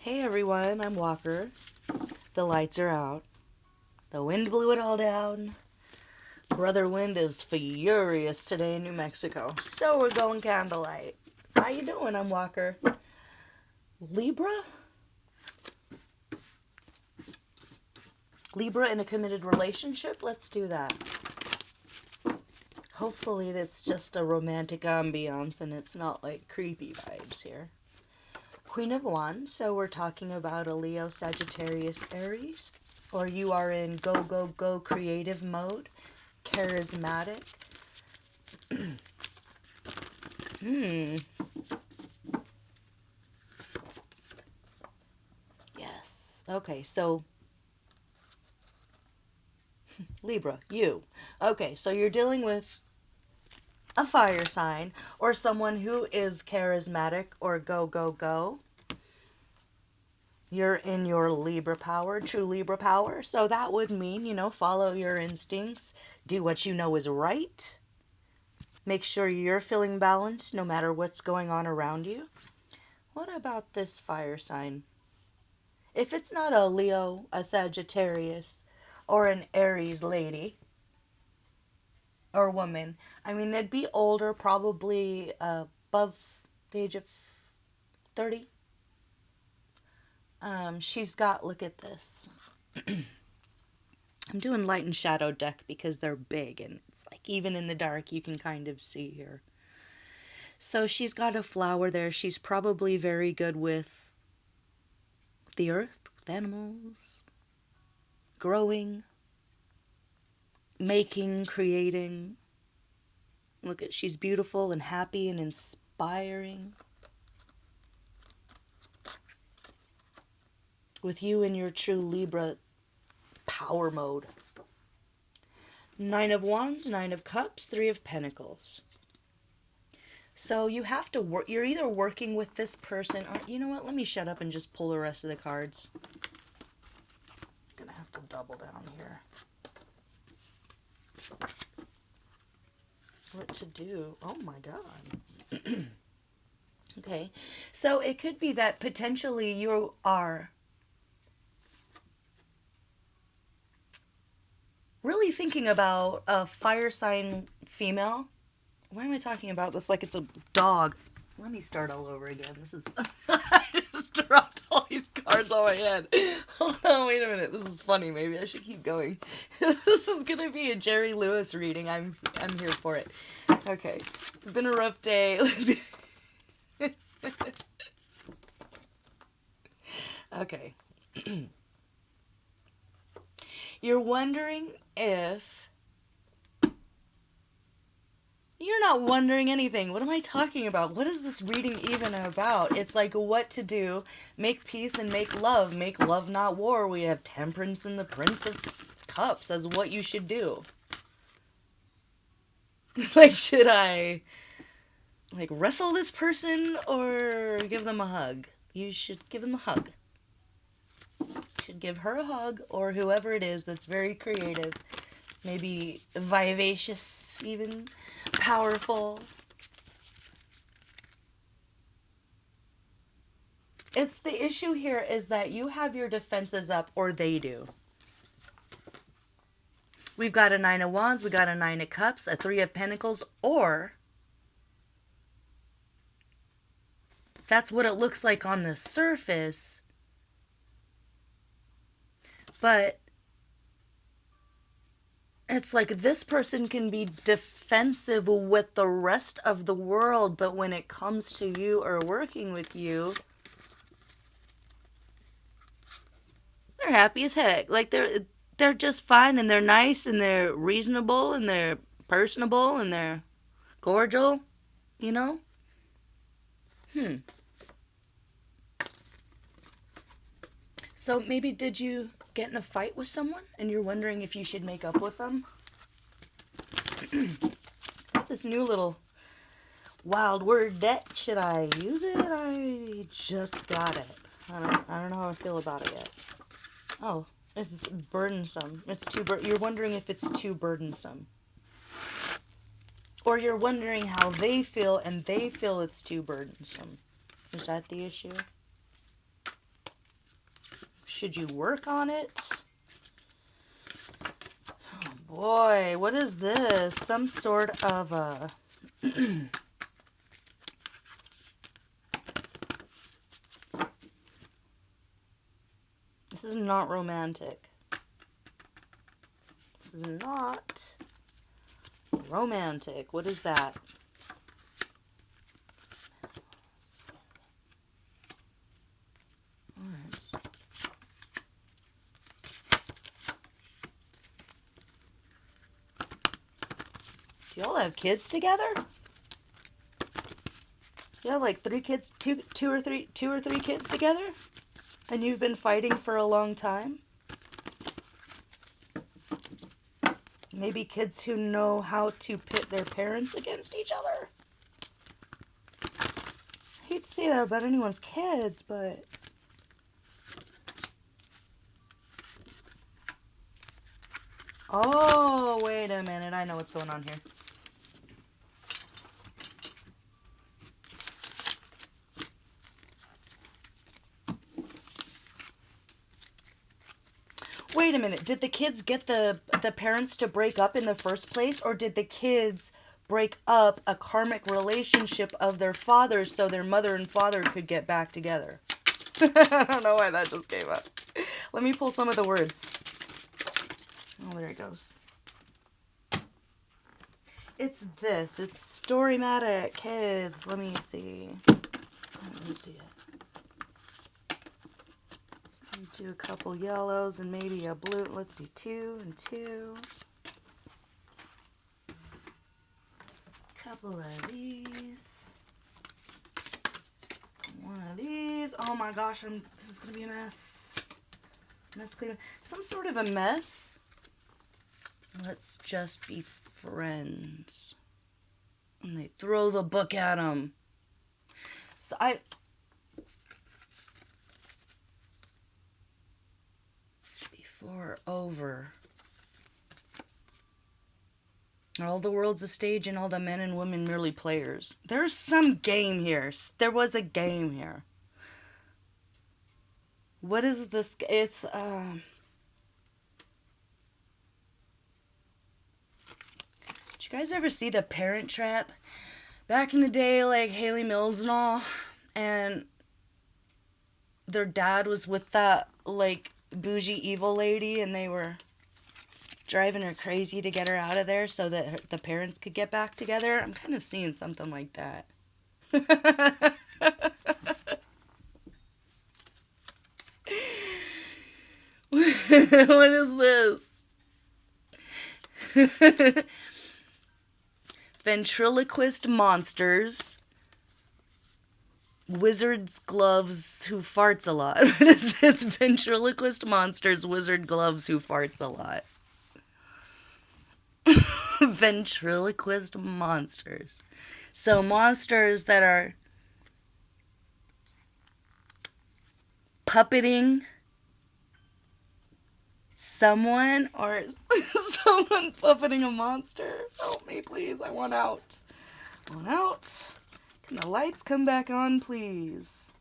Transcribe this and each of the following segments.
Hey everyone, I'm Walker. The lights are out. The wind blew it all down. Brother Wind is furious today in New Mexico, so we're going candlelight. How you doing? I'm Walker. Libra? Libra in a committed relationship? Let's do that. Hopefully that's just a romantic ambiance and it's not like creepy vibes here. Queen of Wands, so we're talking about a Leo, Sagittarius, Aries, or you are in go, go, go creative mode, charismatic. Yes. Okay, so Libra, you. Okay, so you're dealing with a fire sign or someone who is charismatic or go, go, go. You're in your Libra power, true Libra power. So that would mean, follow your instincts, do what you know is right. Make sure you're feeling balanced no matter what's going on around you. What about this fire sign? If it's not a Leo, a Sagittarius, or an Aries lady or woman, I mean, they'd be older, probably above the age of 30. She's got, look at this. I'm doing light and shadow deck because they're big and it's like even in the dark you can kind of see here. So she's got a flower there. She's probably very good with the earth, with animals, growing, making, creating. Look at, she's beautiful and happy and inspiring. With you in your true Libra power mode. Nine of Wands, Nine of Cups, Three of Pentacles. So you have to work, you're either working with this person, or, you know what, let me shut up and just pull the rest of the cards. I'm gonna have to double down here. What to do? Oh my god. Okay, so it could be that potentially you are really thinking about a fire sign female. Why am I talking about this like it's a dog? Let me start all over again. This is... I just dropped all these cards on my head. Hold on, wait a minute. This is funny. Maybe I should keep going. This is going to be a Jerry Lewis reading. I'm here for it. Okay. It's been a rough day. Okay. You're wondering if... You're not wondering anything. What am I talking about? What is this reading even about? It's like what to do. Make peace and make love. Make love, not war. We have Temperance and the Prince of Cups as what you should do. Like, should I, like, wrestle this person or give them a hug? You should give them a hug. You should give her a hug or whoever it is that's very creative. Maybe vivacious, even powerful. It's the issue here is that you have your defenses up, or they do. We've got a Nine of Wands, we got a Nine of Cups, a Three of Pentacles, or that's what it looks like on the surface. But it's like this person can be defensive with the rest of the world, but when it comes to you or working with you, they're happy as heck. Like they're just fine and they're nice and they're reasonable and they're personable and they're cordial, you know? So maybe did you get in a fight with someone and you're wondering if you should make up with them? This new little wild word deck, should I use it? I just got it. I don't know how I feel about it yet. Oh, it's burdensome. It's you're wondering if it's too burdensome. Or you're wondering how they feel and they feel it's too burdensome. Is that the issue? Should you work on it? Oh boy, what is this? Some sort of a... This is not romantic. This is not romantic. What is that? Alright. Do y'all have kids together? You have like 3 kids, two or three kids together? And you've been fighting for a long time? Maybe kids who know how to pit their parents against each other? I hate to say that about anyone's kids, but... Oh, wait a minute. I know what's going on here. Wait a minute. Did the kids get the parents to break up in the first place? Or did the kids break up a karmic relationship of their fathers so their mother and father could get back together? I don't know why that just came up. Let me pull some of the words. Oh, there it goes. It's this. It's Storymatic, kids. Let me see. Let me see it. Do a couple yellows and maybe a blue. Let's do 2 and 2. Couple of these. One of these. Oh my gosh, this is gonna be a mess. Mess cleanup. Some sort of a mess. Let's just be friends. And they throw the book at him. So Before over. All the world's a stage and all the men and women merely players. There's some game here. There was a game here. What is this? It's, Did you guys ever see The Parent Trap? Back in the day, like Haley Mills and all, and their dad was with that, like, bougie evil lady, and they were driving her crazy to get her out of there so that the parents could get back together. I'm kind of seeing something like that. What is this? Ventriloquist monsters. Wizard's gloves who farts a lot. What is this? Ventriloquist monsters, wizard gloves who farts a lot. Ventriloquist monsters. So monsters that are puppeting someone, or someone puppeting a monster. Help me, please. I want out. I want out. Can the lights come back on, please?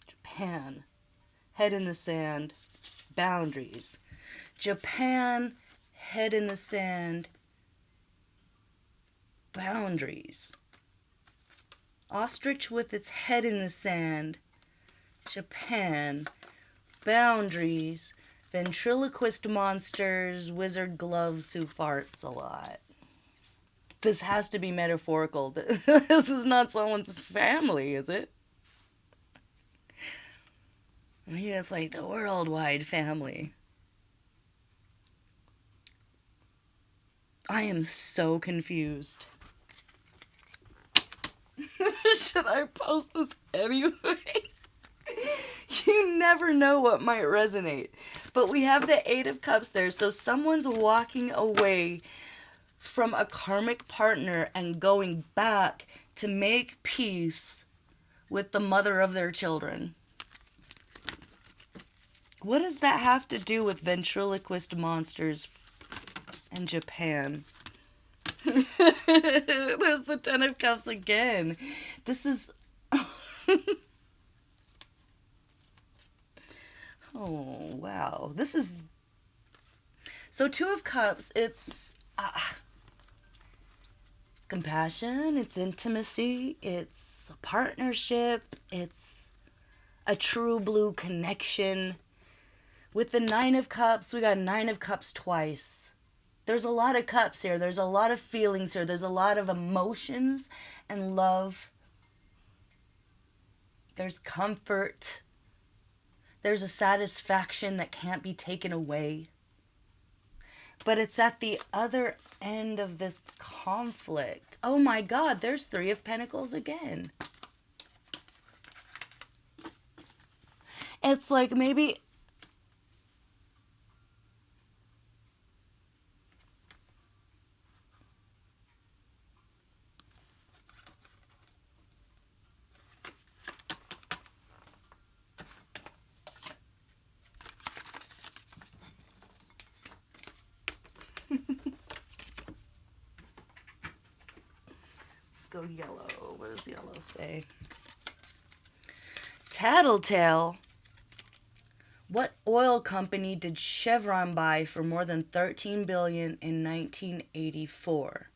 Japan. Head in the sand. Boundaries. Japan. Head in the sand. Boundaries. Ostrich with its head in the sand. Japan. Boundaries. Ventriloquist monsters. Wizard gloves who farts a lot. This has to be metaphorical. This is not someone's family, is it? Maybe it's like the worldwide family. I am so confused. Should I post this anyway? You never know what might resonate. But we have the 8 of Cups there, so someone's walking away from a karmic partner and going back to make peace with the mother of their children. What does that have to do with ventriloquist monsters and Japan? There's the Ten of Cups again. This is... Oh, wow. This is... So Two of Cups, it's compassion, it's intimacy, it's a partnership, it's a true blue connection. With the Nine of Cups, we got Nine of Cups twice. There's a lot of cups here. There's a lot of feelings here. There's a lot of emotions and love. There's comfort. There's a satisfaction that can't be taken away. But it's at the other end of this conflict. Oh my God, there's Three of Pentacles again. It's like maybe... Let's go yellow. What does yellow say? Tattletale. What oil company did Chevron buy for more than $13 billion in 1984?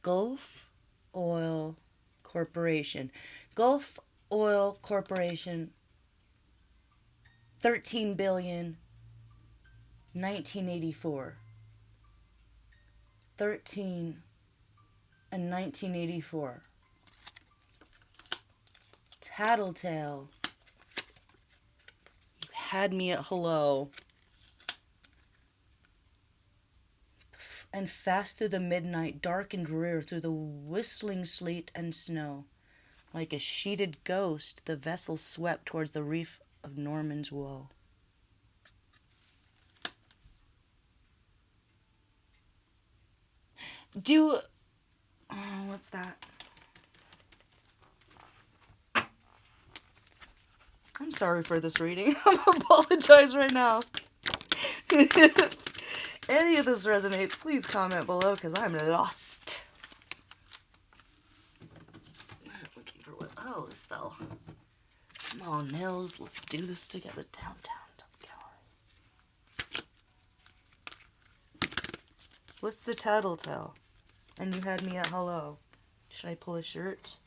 Gulf Oil Corporation. Gulf Oil Corporation. $13 billion. 1984. 13 and 1984. Tattletale. You had me at hello. And fast through the midnight, dark and drear, through the whistling sleet and snow, like a sheeted ghost, the vessel swept towards the reef of Norman's Woe. What's that? I'm sorry for this reading. I apologize right now. Any of this resonates, please comment below because I'm lost. I'm looking for what? Oh, this fell. Come on, Nils. Let's do this together. Downtown Gallery. What's the tattletale? And you had me at hello. Should I pull a shirt?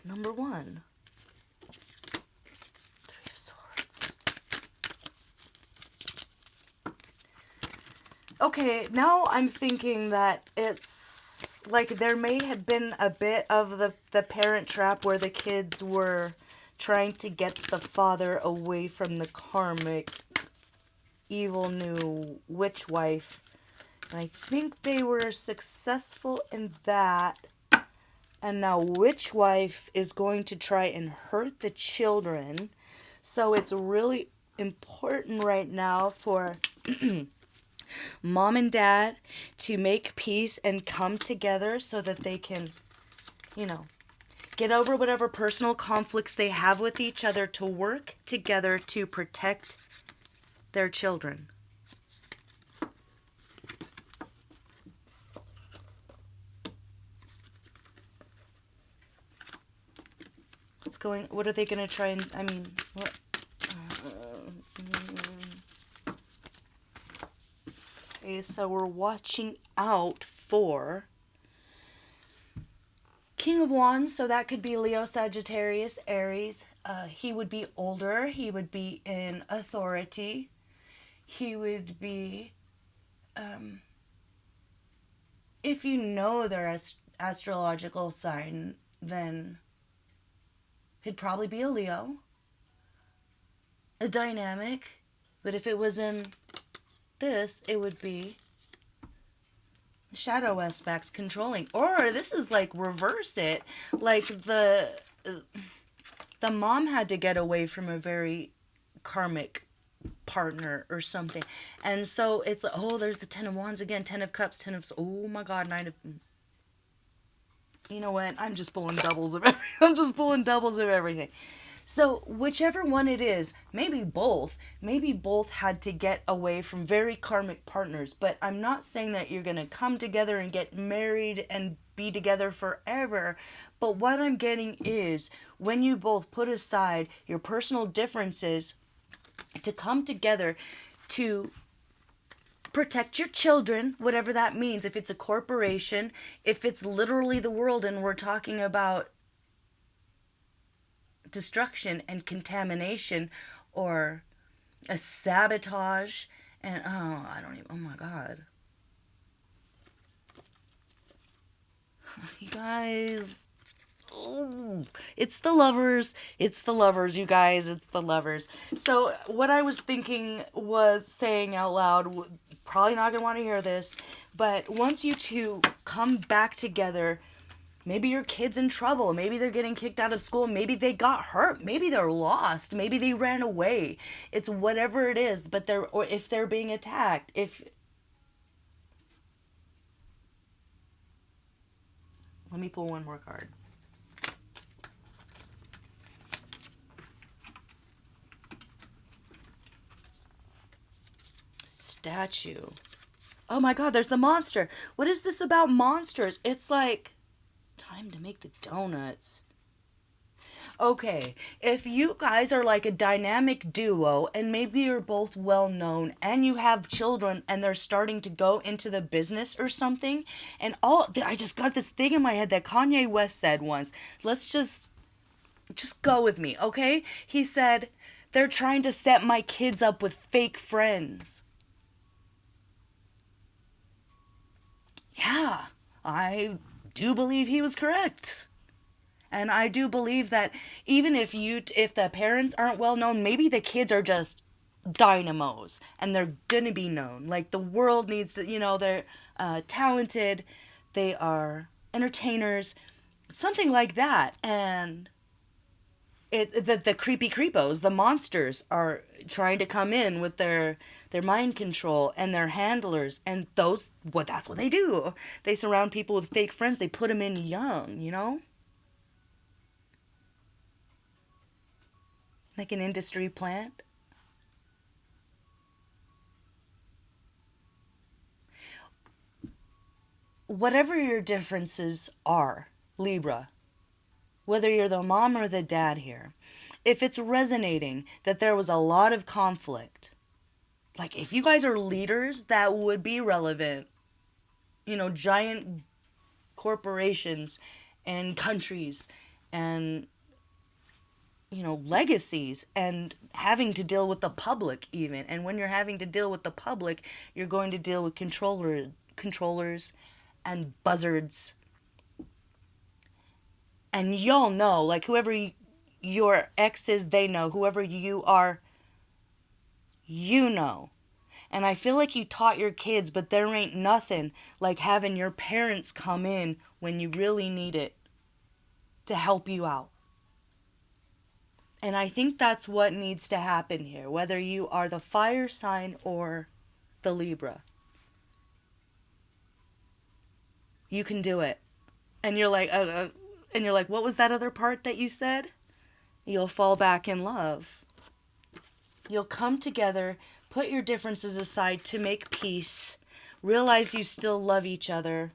Number 1. Three of Swords. Okay, now I'm thinking that it's like there may have been a bit of the parent trap where the kids were trying to get the father away from the karmic evil new witch wife. And I think they were successful in that. And now witch wife is going to try and hurt the children. So it's really important right now for mom and dad to make peace and come together so that they can, get over whatever personal conflicts they have with each other to work together to protect their children. What are they going to try and, what? Okay, so we're watching out for King of Wands, so that could be Leo, Sagittarius, Aries. He would be older. He would be in authority. He would be, if you know their astrological sign, then he'd probably be a Leo, a dynamic, but if it was in this, it would be shadow aspects controlling. Or this is like reverse it, like the mom had to get away from a very karmic partner or something, and so it's like, oh, there's the Ten of Wands again, Ten of Cups, oh my God, Nine of... You know what? I'm just pulling doubles of everything. So, whichever one it is, maybe both had to get away from very karmic partners, but I'm not saying that you're going to come together and get married and be together forever. But what I'm getting is when you both put aside your personal differences to come together to protect your children, whatever that means, if it's a corporation, if it's literally the world and we're talking about destruction and contamination or a sabotage and I don't even, oh my god, you guys, oh, it's the lovers, you guys, it's the lovers. So what I was thinking was saying out loud, probably not gonna want to hear this, but once you two come back together, maybe your kid's in trouble. Maybe they're getting kicked out of school. Maybe they got hurt. Maybe they're lost. Maybe they ran away. It's whatever it is, but or if they're being attacked. Let me pull one more card. Statue. Oh my god, there's the monster. What is this about monsters? It's like time to make the donuts. Okay, if you guys are like a dynamic duo and maybe you're both well known and you have children and they're starting to go into the business or something, and I just got this thing in my head that Kanye West said once. Let's just go with me, okay? He said, "They're trying to set my kids up with fake friends." Yeah, I do believe he was correct. And I do believe that even if the parents aren't well known, maybe the kids are just dynamos and they're gonna be known. Like the world needs to, they're talented, they are entertainers, something like that. And the creepy creepos, the monsters, are trying to come in with their mind control and their handlers, and that's what they do. They surround people with fake friends. They put them in young, like an industry plant. Whatever your differences are, Libra, whether you're the mom or the dad here, if it's resonating that there was a lot of conflict, like if you guys are leaders, that would be relevant. Giant corporations and countries and legacies and having to deal with the public even. And when you're having to deal with the public, you're going to deal with controllers and buzzards. And y'all know, like whoever your ex is, they know. Whoever you are, you know. And I feel like you taught your kids, but there ain't nothing like having your parents come in when you really need it to help you out. And I think that's what needs to happen here, whether you are the fire sign or the Libra. You can do it. And you're like, what was that other part that you said? You'll fall back in love. You'll come together, put your differences aside to make peace, realize you still love each other.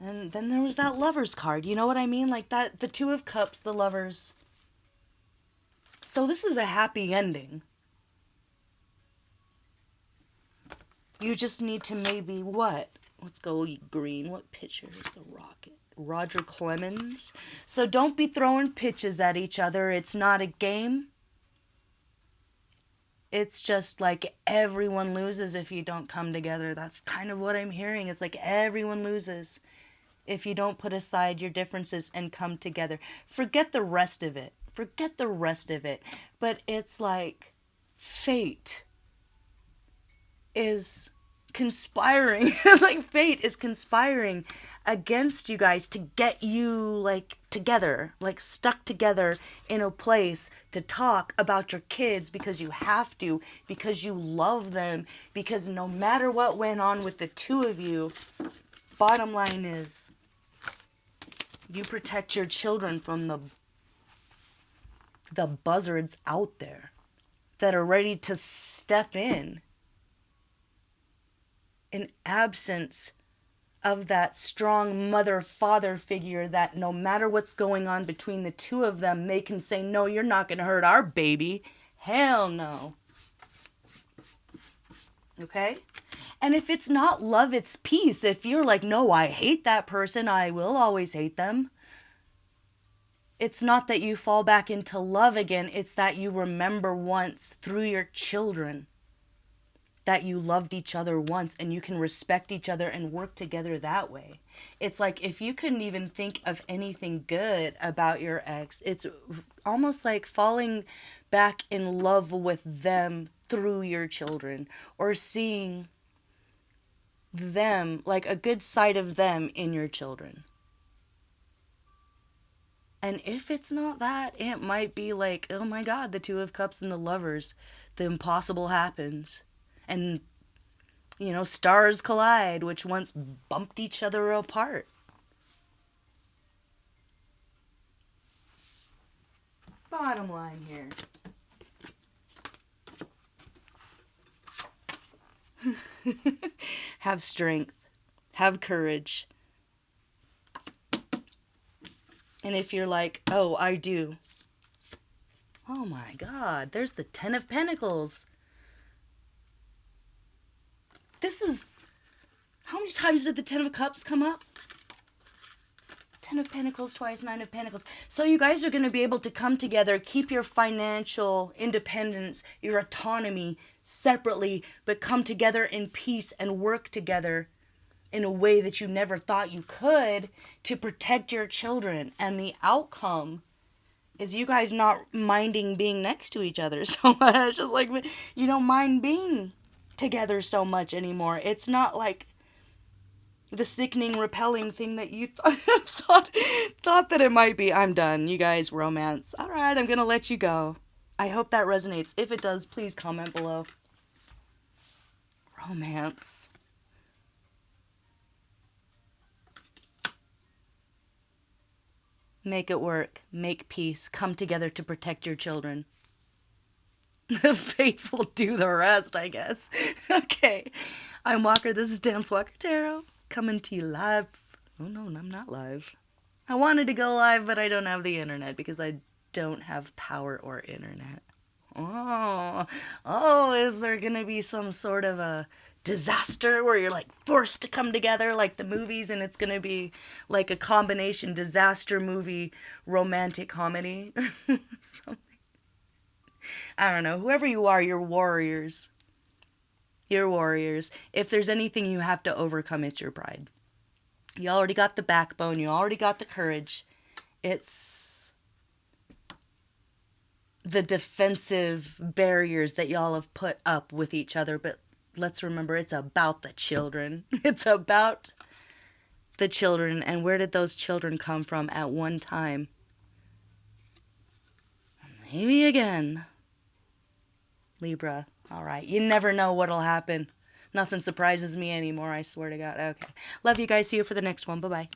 And then there was that lovers card. You know what I mean? Like that, the Two of Cups, the lovers. So this is a happy ending. You just need to maybe what? Let's go green. What pitcher is the Rocket? Roger Clemens. So don't be throwing pitches at each other. It's not a game. It's just like everyone loses if you don't come together. That's kind of what I'm hearing. It's like everyone loses if you don't put aside your differences and come together. Forget the rest of it. But it's like fate is conspiring. It's like fate is conspiring against you guys to get you like together, like stuck together in a place to talk about your kids because you have to, because you love them, because no matter what went on with the two of you, bottom line is you protect your children from the the buzzards out there that are ready to step in absence of that strong mother-father figure that no matter what's going on between the two of them, they can say, no, you're not going to hurt our baby. Hell no. Okay? And if it's not love, it's peace. If you're like, no, I hate that person, I will always hate them. It's not that you fall back into love again. It's that you remember once through your children that you loved each other once, and you can respect each other and work together that way. It's like if you couldn't even think of anything good about your ex, it's almost like falling back in love with them through your children, or seeing them, like a good side of them in your children. And if it's not that, it might be like, oh my God, the Two of Cups and the Lovers, the impossible happens. And, you know, stars collide, which once bumped each other apart. Bottom line here. Have strength. Have courage. And if you're like, oh, I do. Oh my God, there's the Ten of Pentacles. This is, how many times did the Ten of Cups come up? Ten of Pentacles twice, Nine of Pentacles. So you guys are going to be able to come together, keep your financial independence, your autonomy separately, but come together in peace and work together in a way that you never thought you could to protect your children. And the outcome is you guys not minding being next to each other so much. Just like, you don't mind being together so much anymore. It's not like the sickening, repelling thing that you thought that it might be. I'm done. You guys, romance. All right, I'm going to let you go. I hope that resonates. If it does, please comment below. Romance. Make it work. Make peace. Come together to protect your children. The fates will do the rest, I guess. Okay. I'm Walker. This is Dance Walker Tarot. Coming to you live. Oh, no, I'm not live. I wanted to go live, but I don't have the internet because I don't have power or internet. Oh, is there going to be some sort of a disaster where you're like forced to come together like the movies, and it's going to be like a combination disaster movie, romantic comedy or something? I don't know. Whoever you are, you're warriors. You're warriors. If there's anything you have to overcome, it's your pride. You already got the backbone. You already got the courage. It's the defensive barriers that y'all have put up with each other. But let's remember, it's about the children. It's about the children. And where did those children come from at one time? Maybe again. Libra. All right. You never know what'll happen. Nothing surprises me anymore, I swear to God. Okay. Love you guys. See you for the next one. Bye-bye.